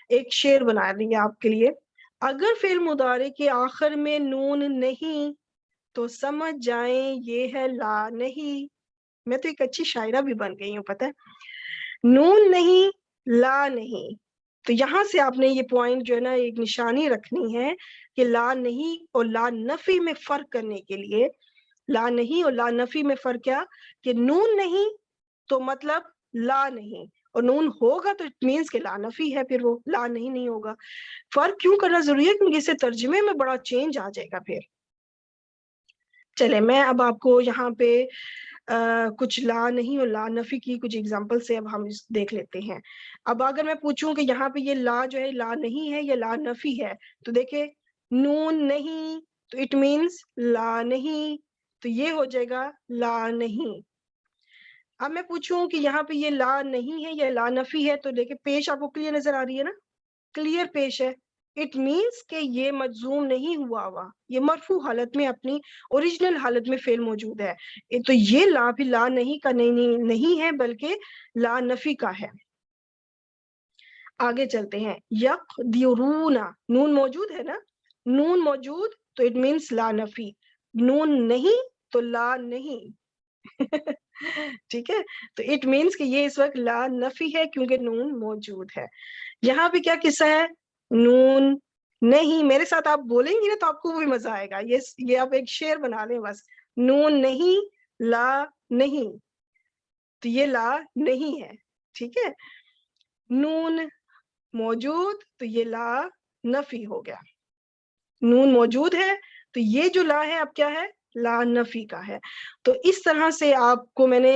ایک شعر بنا دیا آپ کے لیے. اگر فعل مضارع کے آخر میں نون نہیں تو سمجھ جائیں یہ ہے لا نہیں. میں تو ایک اچھی شاعرہ بھی بن گئی ہوں, پتہ ہے. نون نہیں, لا نہیں. تو یہاں سے آپ نے یہ پوائنٹ جو ہے نا ایک نشانی رکھنی ہے کہ لا نہیں اور لا نفی میں فرق کرنے کے لیے. لا نہیں اور لا نفی میں فرق کیا, کہ نون نہیں تو مطلب لا نہیں, اور نون ہوگا تو اٹ مینس کہ لا نفی ہے, پھر وہ لا نہیں ہوگا. فرق کیوں کرنا ضروری ہے؟ کیونکہ اس سے ترجمے میں بڑا چینج آ جائے گا. پھر چلے میں اب آپ کو یہاں پہ کچھ لا نہیں اور لا نفی کی کچھ ایگزامپل سے اب ہم دیکھ لیتے ہیں. اب اگر میں پوچھوں کہ یہاں پہ یہ لا جو ہے لا نہیں ہے یا لا نفی ہے, تو دیکھیں نون نہیں تو اٹ مینس لا نہیں, تو یہ ہو جائے گا لا نہیں. اب میں پوچھوں کہ یہاں پہ یہ لا نہیں ہے یا لا نفی ہے, تو دیکھیں پیش آپ کو کلیئر نظر آ رہی ہے نا, کلیئر پیش ہے. اٹ مینس کہ یہ مجزوم نہیں ہوا, یہ مرفوع حالت میں اپنی اوریجنل حالت میں فعل موجود ہے. تو یہ لا بھی لا نہیں کا نہیں ہے بلکہ لا نفی کا ہے. آگے چلتے ہیں. یقدرون, نون موجود ہے نا, نون موجود تو اٹ مینس لا نفی, نون نہیں تو لا نہیں. ٹھیک ہے, تو اٹ مینس کہ یہ اس وقت لا نفی ہے کیونکہ نون موجود ہے. یہاں پہ کیا قصہ ہے, نون نہیں, میرے ساتھ آپ بولیں گی نا تو آپ کو بھی مزہ آئے گا. یہ آپ ایک شعر بنا لیں بس, نون نہیں لا نہیں, تو یہ لا نہیں ہے. ٹھیک ہے, نون موجود تو یہ لا نفی ہو گیا. نون موجود ہے تو یہ جو لا ہے اب کیا ہے, لا نفی کا ہے. تو اس طرح سے آپ کو میں نے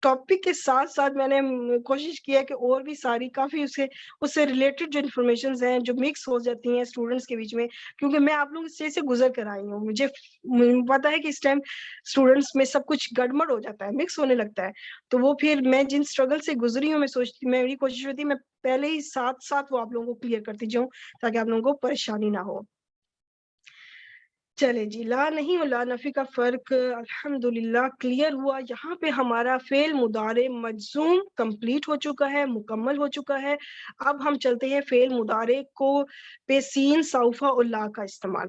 ٹاپک کے ساتھ ساتھ میں نے کوشش کیا کہ اور بھی ساری کافی اس سے ریلیٹڈ جو انفارمیشنز ہیں جو مکس ہو جاتی ہیں اسٹوڈنٹس کے بیچ میں, کیونکہ میں آپ لوگوں سے گزر کر آئی ہوں. مجھے پتا ہے کہ اس ٹائم اسٹوڈنٹس میں سب کچھ گڑبڑ ہو جاتا ہے, مکس ہونے لگتا ہے. تو وہ پھر میں جن اسٹرگل سے گزری ہوں میری کوشش ہوتی ہے میں پہلے ہی ساتھ ساتھ وہ آپ لوگوں کو کلیئر کرتی جاؤں تاکہ آپ لوگوں کو پریشانی نہ ہو. چلے جی, لا نہیں اور لا نفی کا فرق الحمدللہ کلیئر ہوا. یہاں پہ ہمارا فعل مضارع مجزوم کمپلیٹ ہو چکا ہے, مکمل ہو چکا ہے. اب ہم چلتے ہیں فعل مضارع کو پہ سین سوف اور لا کا استعمال.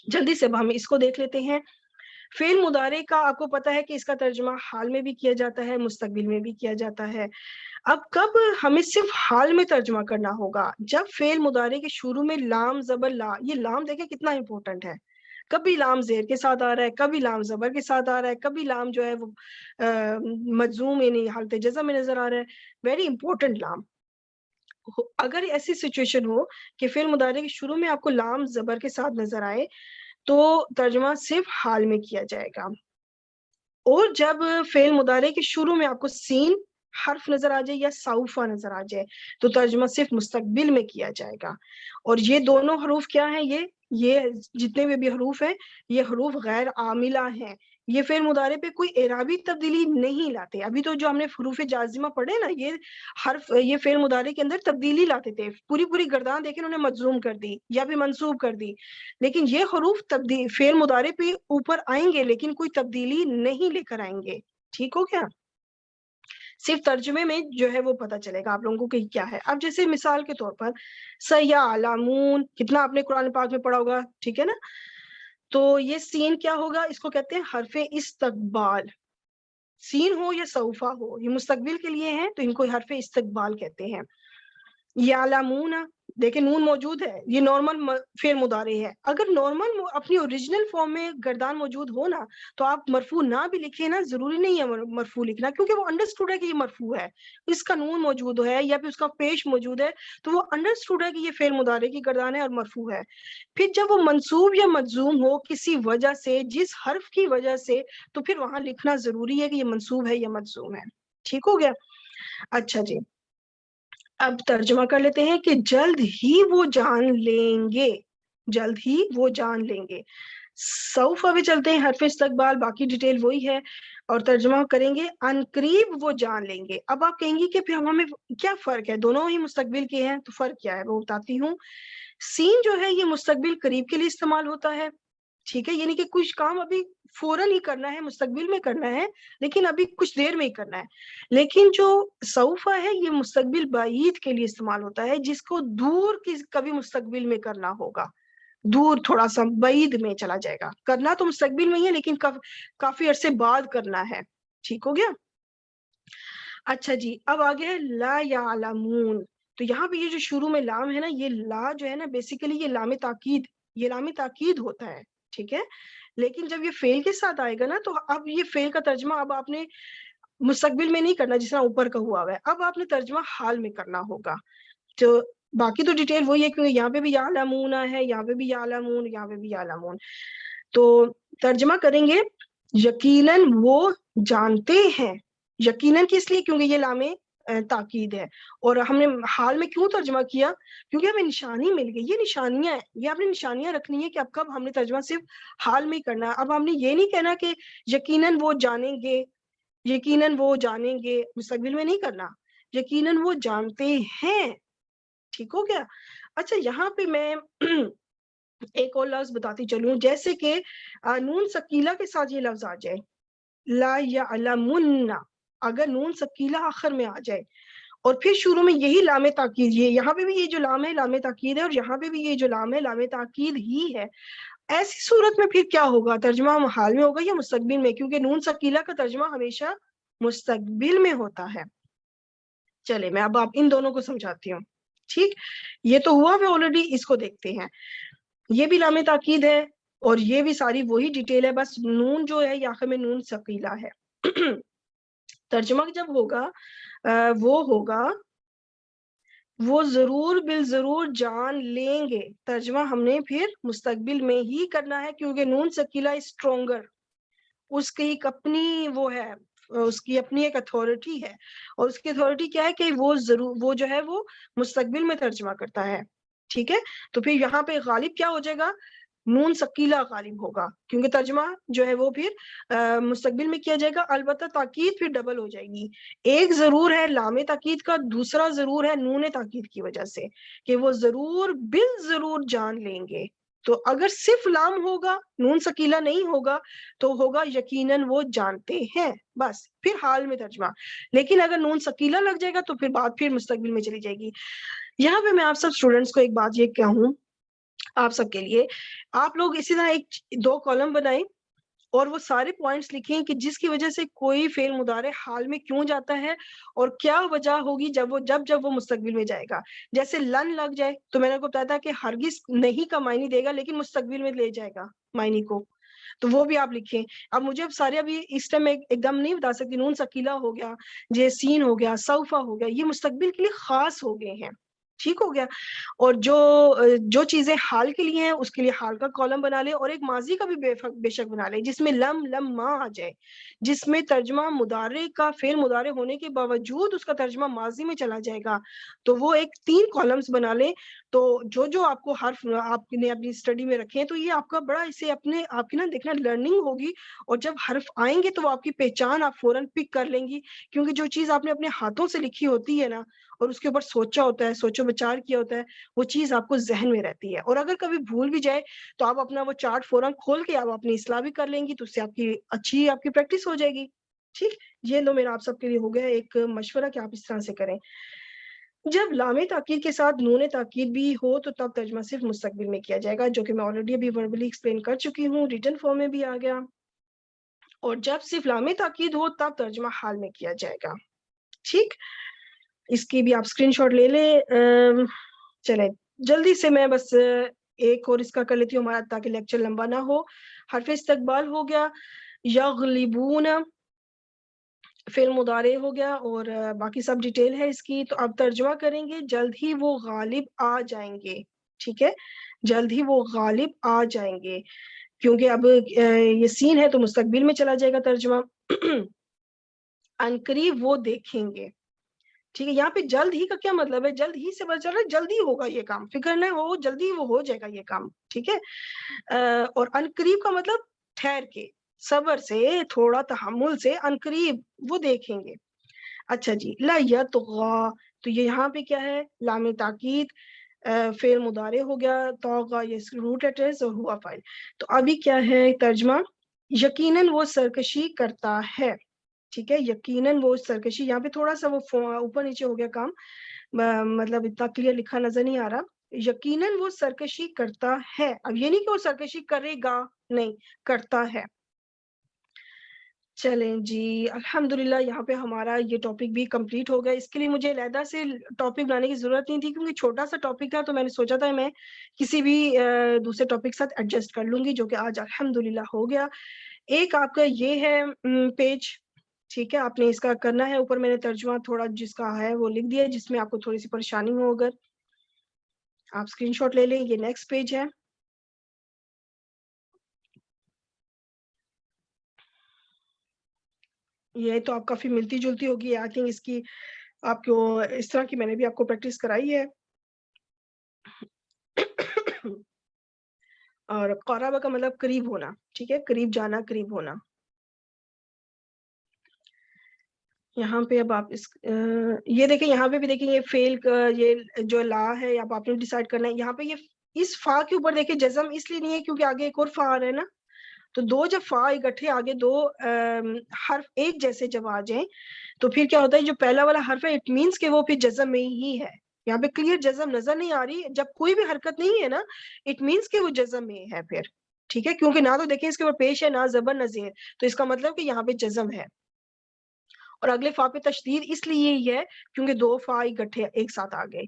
جلدی سے اب ہم اس کو دیکھ لیتے ہیں. فعل مضارع کا آپ کو پتا ہے کہ اس کا ترجمہ حال میں بھی کیا جاتا ہے, مستقبل میں بھی کیا جاتا ہے. اب کب ہمیں صرف حال میں ترجمہ کرنا ہوگا, جب فعل مضارع کے شروع میں لام زبر لا, یہ لام دیکھیں کتنا امپورٹنٹ ہے. کبھی لام زیر کے ساتھ آ رہا ہے, کبھی لام زبر کے ساتھ آ رہا ہے, کبھی لام جو ہے وہ مجزوم یعنی حالت جزم میں نظر آ رہا ہے. ویری امپورٹنٹ لام. اگر ایسی سچویشن ہو کہ فعل مضارع کے شروع میں آپ کو لام زبر کے ساتھ نظر آئے تو ترجمہ صرف حال میں کیا جائے گا، اور جب فعل مضارع کے شروع میں آپ کو سین حرف نظر آ جائے یا سوفا نظر آ جائے تو ترجمہ صرف مستقبل میں کیا جائے گا. اور یہ دونوں حروف کیا ہیں؟ یہ جتنے بھی حروف ہیں یہ حروف غیر عاملہ ہیں. یہ فعل مضارع پہ کوئی اعرابی تبدیلی نہیں لاتے. ابھی تو جو ہم نے حروف جازمہ پڑھے نا، یہ فعل مضارع کے اندر تبدیلی لاتے تھے، پوری گردان دیکھیں انہوں نے مجزوم کر دی یا بھی منصوب کر دی. لیکن یہ حروف فعل مضارع پہ اوپر آئیں گے لیکن کوئی تبدیلی نہیں لے کر آئیں گے. ٹھیک ہو گیا؟ صرف ترجمے میں جو ہے وہ پتہ چلے گا آپ لوگوں کو کہ کیا ہے. اب جیسے مثال کے طور پر سیعلمون، کتنا آپ نے قرآن پاک میں پڑھا ہوگا، ٹھیک ہے نا؟ تو یہ سین کیا ہوگا؟ اس کو کہتے ہیں حرف استقبال. سین ہو یا سوفا ہو، یہ مستقبل کے لیے ہیں تو ان کو حرف استقبال کہتے ہیں. یعلمون، دیکھیں نون موجود ہے، یہ نارمل فعل مضارع ہے. اگر نارمل اپنی اوریجنل فارم میں گردان موجود ہو نا تو آپ مرفوع نہ بھی لکھیں نا، ضروری نہیں ہے مرفوع لکھنا، کیونکہ وہ انڈرسٹوڈ ہے کہ یہ مرفوع ہے، اس کا نون موجود ہے یا پھر اس کا پیش موجود ہے تو وہ انڈرسٹوڈ ہے کہ یہ فعل مضارع کی گردان ہے اور مرفوع ہے. پھر جب وہ منصوب یا مجزوم ہو کسی وجہ سے، جس حرف کی وجہ سے، تو پھر وہاں لکھنا ضروری ہے کہ یہ منصوب ہے یا مجزوم ہے. ٹھیک ہو گیا؟ اچھا جی، اب ترجمہ کر لیتے ہیں کہ جلد ہی وہ جان لیں گے. جلد ہی وہ جان لیں گے. سوف ابھی چلتے ہیں، حرف استقبال، باقی ڈیٹیل وہی ہے. اور ترجمہ کریں گے ان قریب وہ جان لیں گے. اب آپ کہیں گے کہ پھر ہمیں کیا فرق ہے، دونوں ہی مستقبل کے ہیں، تو فرق کیا ہے وہ بتاتی ہوں. سین جو ہے یہ مستقبل قریب کے لیے استعمال ہوتا ہے، ٹھیک ہے، یعنی کہ کچھ کام ابھی فوراً ہی کرنا ہے، مستقبل میں کرنا ہے، لیکن ابھی کچھ دیر میں ہی کرنا ہے. لیکن جو سوفا ہے یہ مستقبل بعید کے لیے استعمال ہوتا ہے، جس کو دور کی کبھی مستقبل میں کرنا ہوگا، دور تھوڑا سا بعید میں چلا جائے گا. کرنا تو مستقبل میں ہی ہے لیکن کافی عرصے بعد کرنا ہے. ٹھیک ہو گیا؟ اچھا جی، اب آگے ہے لا یعلمون. تو یہاں پہ یہ جو شروع میں لام ہے نا، یہ لا جو ہے نا بیسیکلی یہ لام تاکید ہوتا ہے، ٹھیک ہے. لیکن جب یہ فعل کے ساتھ آئے گا نا تو اب یہ فعل کا ترجمہ اب آپ نے مستقبل میں نہیں کرنا جس طرح اوپر کا ہوا ہے، اب آپ نے ترجمہ حال میں کرنا ہوگا. تو باقی تو ڈیٹیل وہی ہے، کیونکہ یہاں پہ بھی یعلمون ہے، یہاں پہ بھی یعلمون، یہاں پہ بھی یعلمون. تو ترجمہ کریں گے یقیناً وہ جانتے ہیں. یقیناً کس لیے؟ کیونکہ یہ لام تاکید ہے. اور ہم نے حال میں کیوں ترجمہ کیا؟ کیونکہ ہمیں نشانی مل گئی. یہ نشانیاں ہیں، یہ آپ نے نشانیاں رکھنی ہے کہ اب کب ہم نے ترجمہ صرف حال میں ہی کرنا ہے. اب ہم نے یہ نہیں کہنا کہ یقیناً وہ جانیں گے، یقیناً وہ جانیں گے، مستقبل میں نہیں کرنا، یقیناً وہ جانتے ہیں. ٹھیک ہو گیا؟ اچھا، یہاں پہ میں ایک اور لفظ بتاتی چلوں، جیسے کہ نون ثقیلہ کے ساتھ یہ لفظ آ جائے لا یعلمن. اگر نون ثقیلہ آخر میں آ جائے اور پھر شروع میں یہی لام تاکید، یہاں پہ بھی یہ جو لام ہے لام تاکید ہے، اور یہاں پہ بھی یہ جو لام ہے لام تاکید ہی ہے، ایسی صورت میں پھر کیا ہوگا؟ ترجمہ حال میں ہوگا یا مستقبل میں؟ کیونکہ نون ثقیلہ کا ترجمہ ہمیشہ مستقبل میں ہوتا ہے. چلے میں اب آپ ان دونوں کو سمجھاتی ہوں. ٹھیک، یہ تو ہوا میں آلریڈی، اس کو دیکھتے ہیں. یہ بھی لام تاکید ہے اور یہ بھی ساری وہی ڈیٹیل ہے، بس نون جو ہے یہ آخر میں نون ثقیلہ ہے. ترجمہ جب ہوگا وہ ہوگا وہ ضرور بالضرور جان لیں گے. ترجمہ ہم نے پھر مستقبل میں ہی کرنا ہے کیونکہ نون ثقیلہ اسٹرونگر، اس کی ایک اپنی وہ ہے، اس کی اپنی ایک اتھارٹی ہے، اور اس کی اتھارٹی کیا ہے کہ وہ جو ہے وہ مستقبل میں ترجمہ کرتا ہے. ٹھیک ہے، تو پھر یہاں پہ غالب کیا ہو جائے گا؟ نون ثقیلہ غالب ہوگا، کیونکہ ترجمہ جو ہے وہ پھر مستقبل میں کیا جائے گا. البتہ تاکید پھر ڈبل ہو جائے گی. ایک ضرور ہے لام تاکید کا، دوسرا ضرور ہے نون تاکید کی وجہ سے کہ وہ ضرور بالضرور جان لیں گے. تو اگر صرف لام ہوگا، نون ثقیلہ نہیں ہوگا، تو ہوگا یقیناً وہ جانتے ہیں، بس پھر حال میں ترجمہ. لیکن اگر نون ثقیلہ لگ جائے گا تو پھر بات پھر مستقبل میں چلی جائے گی. یہاں پہ میں آپ سب اسٹوڈنٹس کو ایک بات یہ کہوں، آپ سب کے لیے، آپ لوگ اسی طرح 2 کالم بنائیں اور وہ سارے پوائنٹس لکھیں کہ جس کی وجہ سے کوئی فعل مضارع حال میں کیوں جاتا ہے اور کیا وجہ ہوگی جب وہ مستقبل میں جائے گا. جیسے لن لگ جائے تو میں نے کو بتایا تھا کہ ہرگز نہیں کا معنی دے گا لیکن مستقبل میں لے جائے گا معنی کو، تو وہ بھی آپ لکھیں. اب مجھے اب سارے ابھی اس ٹائم میں ایک دم نہیں بتا سکتی. نون ثقیلہ ہو گیا، جے سین ہو گیا، سوفا ہو گیا، یہ مستقبل کے لیے خاص ہو گئے ہیں. ٹھیک ہو گیا. اور جو چیزیں حال کے لیے ہیں اس کے لیے حال کا کالم بنا لے, اور ایک ماضی کا بھی بے شک بنا لے جس میں لم لما آ جائے, جس میں ترجمہ مضارع کا فعل مضارع ہونے کے باوجود اس کا ترجمہ ماضی میں چلا جائے گا, تو وہ ایک 3 کالمز بنا لے. تو جو آپ کو حرف آپ نے اپنی اسٹڈی میں رکھے ہیں, تو یہ آپ کا بڑا اسے اپنے آپ کی نا دیکھنا لرننگ ہوگی, اور جب حرف آئیں گے تو وہ آپ کی پہچان آپ فوراً پک کر لیں گی, کیونکہ جو چیز آپ نے اپنے ہاتھوں سے لکھی ہوتی ہے نا, اور اس کے اوپر سوچا ہوتا ہے, سوچو بچار کیا ہوتا ہے, وہ چیز آپ کو ذہن میں رہتی ہے. اور اگر کبھی بھول بھی جائے تو آپ اپنا وہ چارٹ فوراً کھول کے آپ اپنی اصلاح بھی کر لیں گی, تو اس سے آپ کی اچھی آپ کی پریکٹس ہو جائے گی. ٹھیک, یہ لو میرا آپ سب کے لیے ہو گیا ایک مشورہ کہ آپ اس طرح سے کریں. جب لام تاکید کے ساتھ نون تاکید بھی ہو تو تب ترجمہ صرف مستقبل میں کیا جائے گا, جو کہ میں آلریڈی ابھی وربلی ایکسپلین کر چکی ہوں, ریٹن فارم میں بھی آ گیا. اور جب صرف لام تاکید ہو تب ترجمہ حال میں کیا جائے گا. ٹھیک, اس کی بھی آپ اسکرین شاٹ لے لیں. چلیں جلدی سے میں بس ایک اور اس کا کر لیتی ہوں ہمارا, تاکہ لیکچر لمبا نہ ہو. حرف استقبال ہو گیا, یغلبون فعل مضارع ہو گیا, اور باقی سب ڈیٹیل ہے اس کی. تو اب ترجمہ کریں گے, جلد ہی وہ غالب آ جائیں گے. ٹھیک ہے, جلد ہی وہ غالب آ جائیں گے, کیونکہ اب یہ سین ہے تو مستقبل میں چلا جائے گا ترجمہ. عنقریب وہ دیکھیں گے. ٹھیک ہے, یہاں پہ جلد ہی کا کیا مطلب ہے, جلد ہی سے پتہ چل رہا ہے جلدی ہوگا یہ کام, فکر نہ ہو, جلدی وہ ہو جائے گا یہ کام. ٹھیک ہے, اور عنقریب کا مطلب ٹھہر کے, صبر سے, تھوڑا تحمل سے, عنقریب وہ دیکھیں گے. اچھا جی, لا یطغا, تو یہ یہاں پہ کیا ہے, لام تاکید فعل مضارع ہو گیا, طغا یہ روٹ لیٹرز اور ہوا فاعل. تو ابھی کیا ہے ترجمہ, یقیناً وہ سرکشی کرتا ہے. ٹھیک ہے, یقیناً وہ سرکشی, یہاں پہ تھوڑا سا وہ اوپر نیچے ہو گیا کام, مطلب اتنا کلیئر لکھا نظر نہیں آ رہا. یقیناً وہ سرکشی کرتا ہے, اب یہ نہیں کہ وہ سرکشی کرے گا, نہیں, کرتا ہے. چلیں جی, الحمدللہ یہاں پہ ہمارا یہ ٹاپک بھی کمپلیٹ ہو گیا. اس کے لیے مجھے علیحدہ سے ٹاپک بنانے کی ضرورت نہیں تھی, کیونکہ چھوٹا سا ٹاپک تھا, تو میں نے سوچا تھا میں کسی بھی دوسرے ٹاپک کے ساتھ ایڈجسٹ کر لوں گی, جو کہ آج الحمدللہ ہو گیا. ایک آپ کا یہ ہے پیج, ٹھیک ہے, آپ نے اس کا کرنا ہے. اوپر میں نے ترجمہ تھوڑا جس کا ہے وہ لکھ دیا, جس میں آپ کو تھوڑی سی پریشانی ہو, اگر آپ اسکرین شاٹ لے لیں. یہ نیکسٹ پیج ہے. یہ تو آپ کافی ملتی جلتی ہوگی, آئی تھنک اس کی آپ کو اس طرح کی میں نے بھی آپ کو پریکٹس کرائی ہے. اور قرابہ کا مطلب قریب ہونا. ٹھیک ہے, قریب جانا, قریب ہونا. یہاں پہ اب آپ یہ دیکھیں, یہاں پہ بھی دیکھیں یہ فیل یہ جو لا ہے, اب آپ نے ڈیسائیڈ کرنا ہے. یہاں پہ یہ اس فا کے اوپر دیکھیں جزم اس لیے نہیں ہے کیونکہ آگے ایک اور فا آ رہا ہے نا, تو دو جب فا اکٹھے آگے دو حرف ایک جیسے جب آ جائیں تو پھر کیا ہوتا ہے, جو پہلا والا حرف ہے اٹ مینس کہ وہ پھر جزم میں ہی ہے. یہاں پہ کلیئر جزم نظر نہیں آ رہی, جب کوئی بھی حرکت نہیں ہے نا اٹ مینس کہ وہ جزم میں ہے پھر. ٹھیک ہے, کیونکہ نہ تو دیکھیں اس کے اوپر پیش ہے, نہ زبر نہ زیر, تو اس کا مطلب کہ یہاں پہ جزم ہے. اور اگلے فا پہ تشدید اس لیے ہی ہے کیونکہ دو فا اکٹھے ایک ساتھ آ گئے.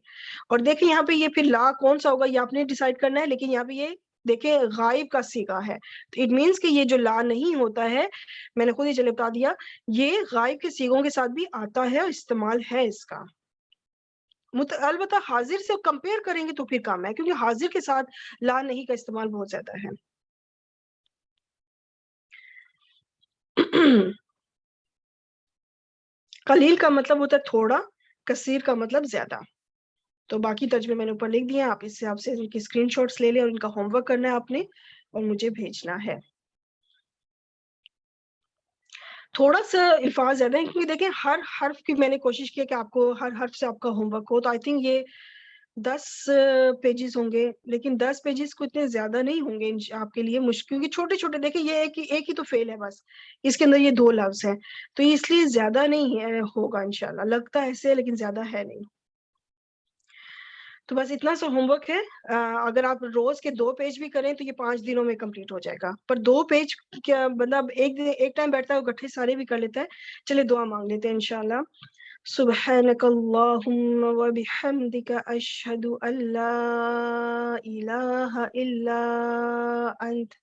اور دیکھیں یہاں پہ یہ پھر لا کون سا ہوگا یہ آپ نے ڈیسائیڈ کرنا ہے, لیکن یہاں پہ یہ دیکھیں غائب کا صیغہ ہے, تو اٹ مینس کہ یہ جو لا نہیں ہوتا ہے, میں نے خود ہی چلے بتا دیا, یہ غائب کے صیغوں کے ساتھ بھی آتا ہے اور استعمال ہے اس کا. البتہ حاضر سے کمپیئر کریں گے تو پھر کم ہے, کیونکہ حاضر کے ساتھ لا نہیں کا استعمال بہت زیادہ ہے. قلیل کا مطلب ہوتا ہے تھوڑا, کثیر کا مطلب زیادہ. تو باقی ترجمے میں نے اوپر لکھ دیے, آپ اس سے آپ سے ان کی اسکرین شاٹس لے لیں اور ان کا ہوم ورک کرنا ہے آپ نے اور مجھے بھیجنا ہے. تھوڑا سا الفاظ زیادہ ہیں کیونکہ دیکھیں ہر حرف کی میں نے کوشش کی کہ آپ کو ہر حرف سے آپ کا ہوم ورک ہو, تو آئی تھنک یہ 10 پیجز ہوں گے, لیکن 10 پیجز کو اتنے زیادہ نہیں ہوں گے آپ کے لیے مشکل, کیونکہ چھوٹے چھوٹے دیکھیں یہ ایک ہی تو فعل ہے بس, اس کے اندر یہ 2 لفظ ہیں, تو اس لیے زیادہ نہیں ہوگا انشاءاللہ, لگتا ہے ایسے لیکن زیادہ ہے نہیں. تو بس اتنا سا ہوم ورک ہے. اگر آپ روز کے 2 پیج بھی کریں تو یہ 5 دنوں میں کمپلیٹ ہو جائے گا, پر 2 پیج کیا بندہ ایک ٹائم بیٹھتا ہے وہ گٹھے سارے بھی کر لیتا ہے. چلے دعا مانگ لیتے ہیں انشاءاللہ. سبحانک اللہم وبحمدک اشہد ان لا الہ الا انت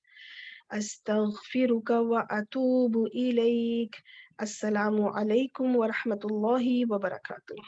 استغفرک واتوب الیک. السلام علیکم ورحمۃ اللہ وبرکاتہ.